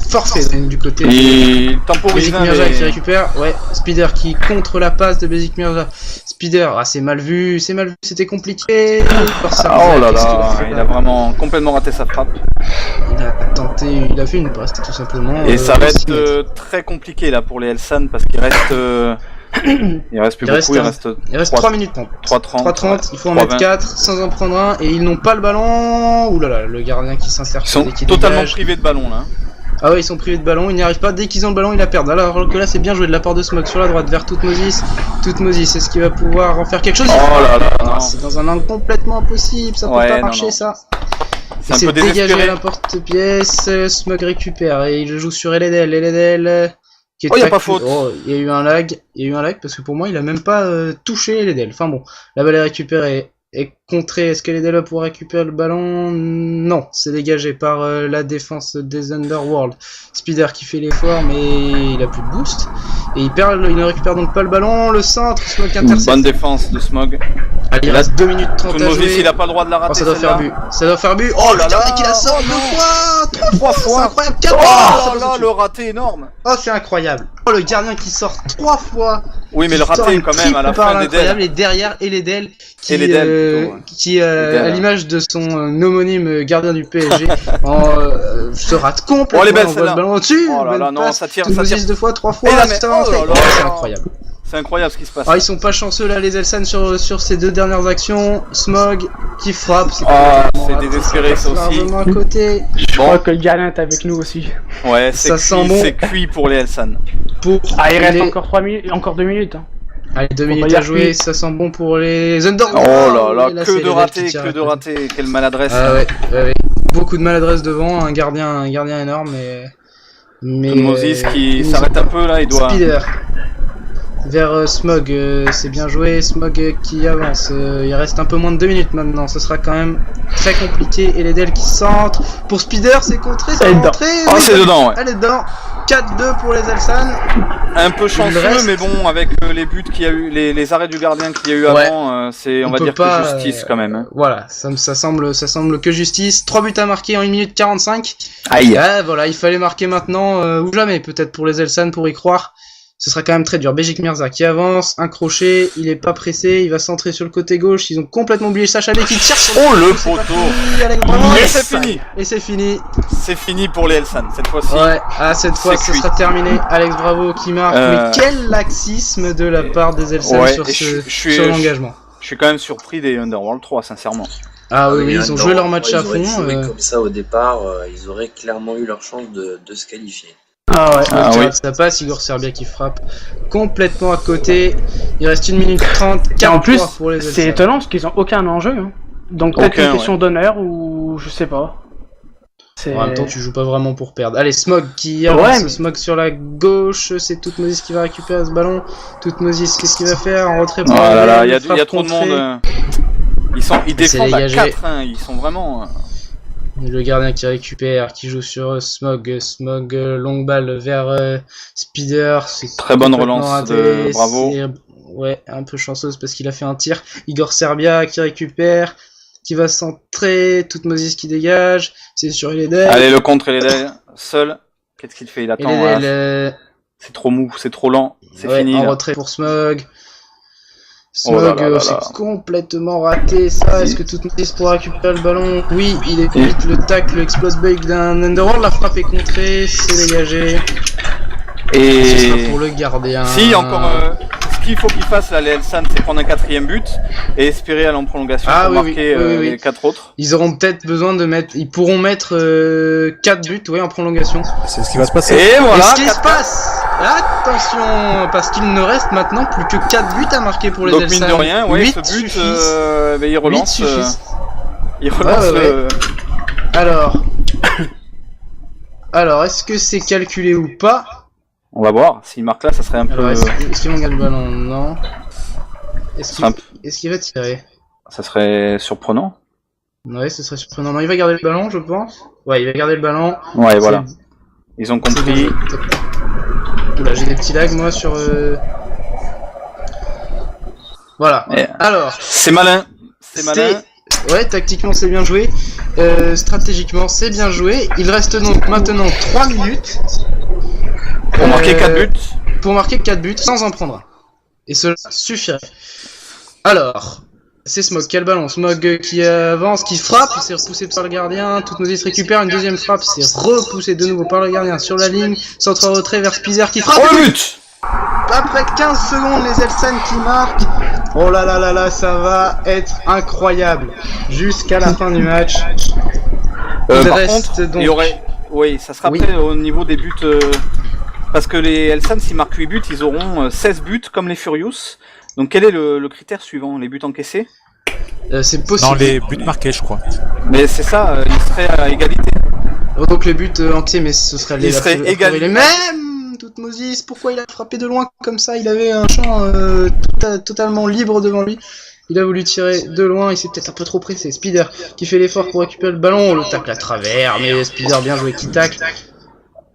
forfait donc, du côté Et temporise Basic Mirza qui récupère, ouais, Spider qui contre la passe de Basic Mirza. Spider, ah c'est mal vu, c'était compliqué. Oh là là, il a vraiment complètement raté sa frappe. Il a tenté, il a fait une passe tout simplement. Et ça reste très compliqué là pour les Elsan parce qu'il reste... il reste plus beaucoup, il reste 3 minutes 30. 3:30, il faut en mettre 4 sans en prendre un et ils n'ont pas le ballon. Ouh là là, le gardien qui s'insère. Ils sont totalement privés de ballon là. Ah ouais, ils sont privés de ballon, ils n'y arrivent pas, dès qu'ils ont le ballon, ils la perdent. Alors que là, c'est bien joué de la part de Smog sur la droite vers Toutmoses. Toutmoses, est-ce qu'il va pouvoir en faire quelque chose? Oh là là, non, c'est dans un angle complètement impossible, ça peut pas marcher ça. C'est un peu dégagé à la porte-pièce, Smog récupère et il joue sur Eledel. Oh, il n'y a pas faute. Oh, il y a eu un lag, parce que pour moi, il a même pas touché Eledel. Enfin bon, la balle est récupérée. Et contré, est-ce qu'elle est là pour récupérer le ballon? Non, c'est dégagé par la défense des Underworld. Spider qui fait l'effort, mais il a plus de boost. Et il ne récupère donc pas le ballon. Le centre, Smog intercepte. Bonne défense de Smog. Allez, il reste 2 minutes 30 à jouer. Il a pas le droit de la rater. Oh, ça doit faire but. Oh là là, il la sort 2 fois, 3 fois, c'est incroyable. 4 fois. Oh là là, le raté énorme. Oh, c'est incroyable. Oh, le gardien qui sort 3 fois. Oui, mais le raté quand même à la fin d'Edel. Et derrière Eledel qui à l'image de son homonyme gardien du PSG se rate complètement. Oh les belles, le ballon au-dessus. Oh là là, non, ça tire 2 fois, 3 fois. C'est incroyable. C'est incroyable ce qui se passe. Ah, ils sont pas chanceux là, les Elsan sur ces 2 dernières actions. Smog qui frappe. C'est désespéré ça aussi. À côté. Je crois que le gardien est avec nous aussi. Ouais, c'est cuit pour les Elsan. Il reste encore 2 minutes. Hein. Allez, 2 minutes à jouer, ça sent bon pour les Underworld. Oh là là, que de ratés, quelle maladresse. Ah ouais. Beaucoup de maladresse devant, un gardien énorme, mais Moses qui s'arrête un peu là, il doit... Spider vers Smog, c'est bien joué, Smog qui avance, il reste un peu moins de 2 minutes maintenant, ce sera quand même très compliqué, et Eledel qui centre, pour Spider c'est contré, c'est rentré, c'est dedans, ouais. Elle est dedans, 4-2 pour les Elsan. Un peu chanceux, mais bon, avec les buts qu'il y a eu, les arrêts du gardien qu'il y a eu avant, c'est, on va dire que justice quand même. Hein. Voilà, ça semble que justice, 3 buts à marquer en 1 minute 45. Aïe. Voilà, il fallait marquer maintenant, ou jamais, peut-être pour les Elsan, pour y croire. Ce sera quand même très dur. Basic Mirza qui avance, un crochet, il est pas pressé, il va centrer sur le côté gauche, ils ont complètement oublié Sacha B qui tire sur le poteau. Et c'est fini. Et c'est fini. C'est fini pour les Elsan cette fois-ci. Ouais, cette fois ce sera terminé. Alex Bravo qui marque, mais quel laxisme de la part des Elsan sur l'engagement. Je suis quand même surpris des Underworld 3 sincèrement. Ah oui, ils ont joué leur match à fond. Comme ça au départ, ils auraient clairement eu leur chance de se qualifier. Oui. Ça passe, Igor Serbia qui frappe complètement à côté. Il reste 1 minute 30. Et en plus, c'est étonnant parce qu'ils ont aucun enjeu. Hein. Donc peut-être une question d'honneur ou je sais pas. En même temps, tu joues pas vraiment pour perdre. Allez, Smog qui avance, Smog sur la gauche, c'est Toutmoses qui va récupérer ce ballon. Toutmoses, qu'est-ce qu'il va faire en retrait? Oh là là, il y a trop de monde. Ils défendent à 4, hein. Ils sont vraiment... Le gardien qui récupère, qui joue sur Smog, longue balle vers Spider. Très bonne relance de Bravo. Ouais, un peu chanceuse parce qu'il a fait un tir. Igor Serbia qui récupère, qui va centrer, Toutmoses qui dégage, c'est sur Eledel. Allez, le contre Eledel, seul. Qu'est-ce qu'il fait? Il attend. C'est trop mou, c'est trop lent, c'est fini. En retrait pour Smog. Smog, c'est complètement raté ça. Est-ce que Toutmoses pourra récupérer le ballon? Oui, il évite le tacle, explose bug d'un Underworld. La frappe est contrée, c'est dégagé. Et ce sera pour le gardien. Si, encore. Ce qu'il faut qu'il fasse là, les Elsan, c'est prendre un 4ème but et espérer aller en prolongation pour marquer les 4 autres. Ils auront peut-être besoin de mettre. Ils pourront mettre 4 buts en prolongation. C'est ce qui va se passer. Et voilà. Ce qui se passe. Attention, parce qu'il ne reste maintenant plus que 4 buts à marquer pour les Elsan. Donc mine de rien, ce but, il relance. Il relance le... Alors, est-ce que c'est calculé ou pas? On va voir. S'il marque là, ça serait un peu... Est-ce qu'il gagne le ballon? Non. Est-ce qu'il va tirer? Ça serait surprenant. Ouais, ce serait surprenant. Non, il va garder le ballon, je pense. Ouais, il va garder le ballon. Ouais, voilà. Ils ont compris. Oula, j'ai des petits lags moi sur... Voilà. Alors... C'est malin. C'est malin. Ouais, tactiquement c'est bien joué. Stratégiquement c'est bien joué. Il reste donc maintenant 3 minutes. Pour marquer 4 buts. Pour marquer 4 buts sans en prendre un. Et cela suffirait. Alors, c'est Smog qui a le ballon. Smog qui avance, qui frappe, c'est repoussé par le gardien. Toutmoses récupère une deuxième frappe, c'est repoussé de nouveau par le gardien sur la ligne. Centre retrait vers Spizer qui frappe. Oh le but! Après 15 secondes, les Elsan qui marquent. Oh là là là là, ça va être incroyable. Jusqu'à la fin du match. Par contre, donc... il y aurait... Oui, ça sera après au niveau des buts... Parce que les Elsan, s'ils marquent 8 buts, ils auront 16 buts comme les Furious. Donc quel est le critère suivant? Les buts encaissés? C'est possible. Non, les buts marqués, je crois. Mais c'est ça, ils seraient à égalité. Donc les buts encaissés, mais ce serait les mêmes. Toutmoses, pourquoi il a frappé de loin comme ça? Il avait un champ totalement libre devant lui. Il a voulu tirer de loin, il s'est peut-être un peu trop pressé. Spider qui fait l'effort pour récupérer le ballon, le tacle à travers, mais Spider bien joué qui tacle.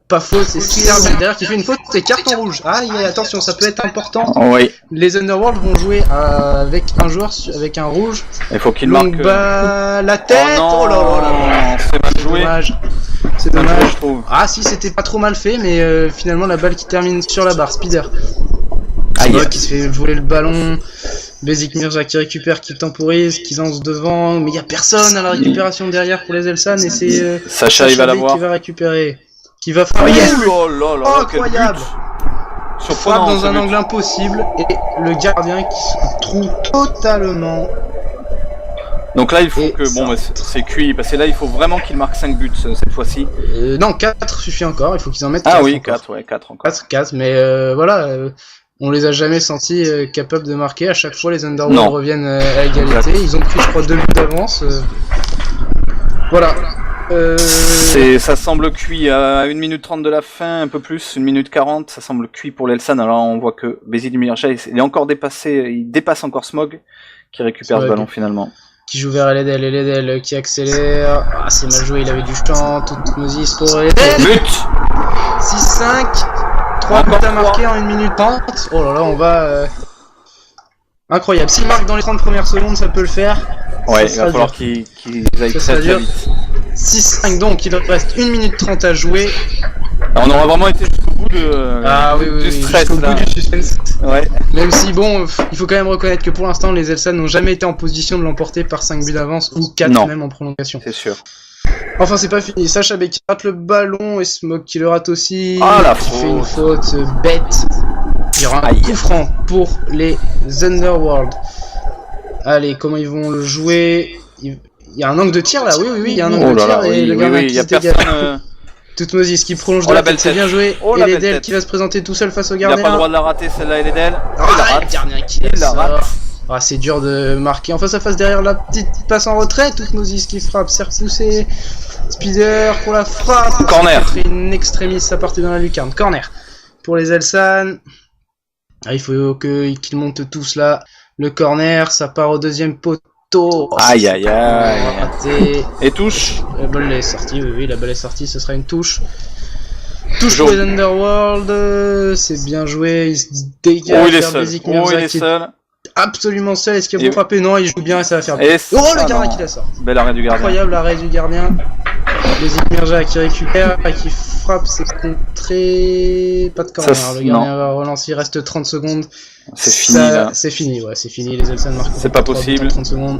Pas faute, c'est Spider derrière qui fait une faute, c'est carton rouge. Ah, attention, ça peut être important. Oui. Les Underworld vont jouer avec un joueur avec un rouge. Il faut qu'il marque. La tête. Oh là là là, c'est mal joué. C'est dommage. Ah si, c'était pas trop mal fait, mais finalement la balle qui termine sur la barre. Spider. Qui se fait voler le ballon. Basic Mirja qui récupère, qui temporise, qui lance devant, mais il y a personne à la récupération derrière pour les Elsan et c'est Sacha il va l'avoir. Qui va récupérer. Qui va frapper. Oh là là, incroyable. Frappe dans un angle impossible et le gardien qui se trouve totalement. Donc là il faut que bon bah, c'est cuit parce que là il faut vraiment qu'il marque 5 buts cette fois-ci. Non, 4 suffit encore, il faut qu'ils en mettent 4. Ah oui, encore. 4 ouais, 4 encore. 4 mais voilà, on les a jamais sentis capables de marquer. À chaque fois les Underworld reviennent à égalité. Ils ont pris je crois 2 buts d'avance. Voilà. Ça semble cuit à 1 minute 30 de la fin, un peu plus, 1 minute 40, ça semble cuit pour l'Elsan. Alors on voit que Basic Mirja il est encore dépassé, il dépasse encore Smog qui récupère le ballon finalement. Qui joue vers Eledel qui accélère. Ah, c'est mal joué, il avait du champ. Toutmoses pour Eledel. But 6-5. 3 buts à marquer en 1 minute 30. Oh là là, on va. Incroyable. S'il marque dans les 30 premières secondes, ça peut le faire. Ouais, il va falloir qu'ils aillent très vite. 6-5 donc, il reste 1 minute 30 à jouer. Alors, on aura vraiment été jusqu'au bout du stress là. Bout du suspense. Ouais. Même si bon, il faut quand même reconnaître que pour l'instant les Elsan n'ont jamais été en position de l'emporter par 5 buts d'avance ou 4 même en prolongation. C'est sûr. Enfin c'est pas fini, Sacha Beck qui rate le ballon et Smog qui le rate aussi. Ah la qui fait une faute bête. Il y aura un coup franc pour les Underworld. Allez, comment ils vont le jouer? Il y a un angle de tir là, oui, il y a un angle de tir et le gardien qui se dégage. Toutmoses qui prolonge de la tête, c'est bien joué. Et Eledel qui va se présenter tout seul face au gardien. Il a pas le droit de la rater celle-là, Eledel. Le gardien qui la rate. Ah, c'est dur de marquer en face à face derrière la petite passe en retrait. Toutmoses qui frappe, c'est repoussé. Spider pour la frappe. Corner. Une extrémiste, ça partait dans la lucarne. Corner pour les Elsan. Ah, il faut qu'ils montent tous là. Le corner, ça part au deuxième poteau. Aïe aïe aïe. Et touche. La balle est sortie, oui, la balle est sortie, ce sera une touche. Touche pour les Underworld, c'est bien joué, il se dégage. Oh, il est seul. Il est seul. Absolument seul, est-ce qu'il va frapper? Non, il joue bien et ça va faire bien. Le gardien qui la sort. Bel arrêt du gardien. Incroyable arrêt du gardien. Basic Mirja qui récupère et qui frappe, c'est contré. Pas de corner, le gardien va relancer, il reste 30 secondes. C'est fini là. C'est fini, ouais, c'est fini, les Elsan marquent. C'est pas possible. 30 secondes.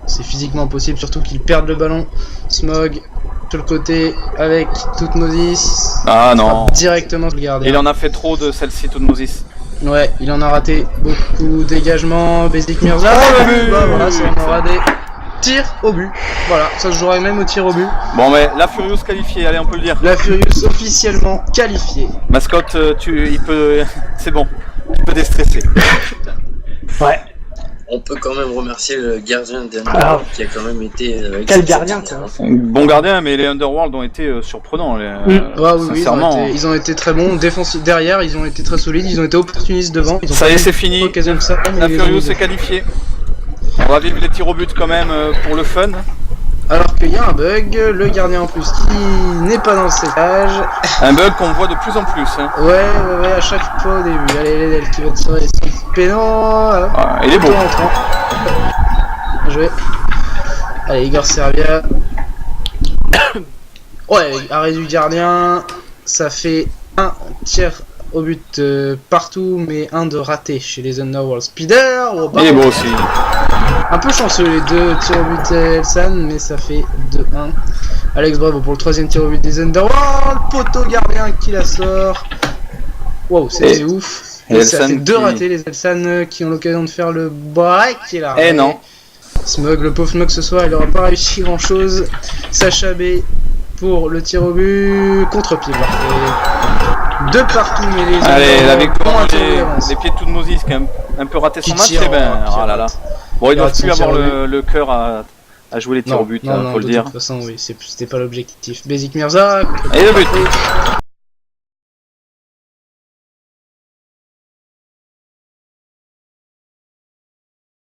C'est physiquement impossible, surtout qu'ils perdent le ballon. Smog, sur le côté, avec Toutmoses. Ah non. Directement le gardien. Il en a fait trop de celle-ci, Toutmoses. Ouais, il en a raté beaucoup. Dégagement, Basic Mirja. Voilà, ça en aura des tirs au but. Voilà, ça se jouera même au tir au but. Bon, mais la Furious qualifiée, allez, on peut le dire. La Furious officiellement qualifiée. Mascotte, il peut. C'est bon, tu peux déstresser. Ouais. On peut quand même remercier le gardien des Underworld qui a quand même été. Quel gardien, quoi. Bon gardien, mais les Underworld ont été surprenants. Sincèrement. Ils ont été très bons. Défensifs derrière, ils ont été très solides. Ils ont été opportunistes devant. Ils ont ça y est, c'est fini. La Furious est qualifiée. On va vivre les tirs au but quand même pour le fun. Alors qu'il y a un bug, le gardien en plus qui n'est pas dans le sétage. Un bug qu'on voit de plus en plus. Hein. Ouais, à chaque fois au début. Allez, Eledel qui va tirer son pénal. Il est beau. Bien joué. Allez, Igor Servia. Ouais, arrêt du gardien. Ça fait un tir au but partout, mais un de raté chez les Underworld Speeder. Oh, il est beau aussi. Un peu chanceux les deux tirs au but Elsan, mais ça fait 2-1. Alex Bravo pour le troisième tir au but des Underworld. Poteau gardien qui la sort. Wow, c'est ouf. Et ça fait 2 ratés les Elsan qui ont l'occasion de faire le break. Et là, non. Smug, le pauvre Smug ce soir, il aura pas réussi grand chose. Sacha B pour le tir au but. Contre-pied parfait. De partout, mais les allez, la victoire, les pieds de Toutmoses qui a un peu raté son match, c'est ben. Oh là là. Bon, ils doivent plus avoir le cœur à jouer les tirs au but, faut le dire. De toute façon, oui, c'était pas l'objectif. Basic Mirza. Et le but.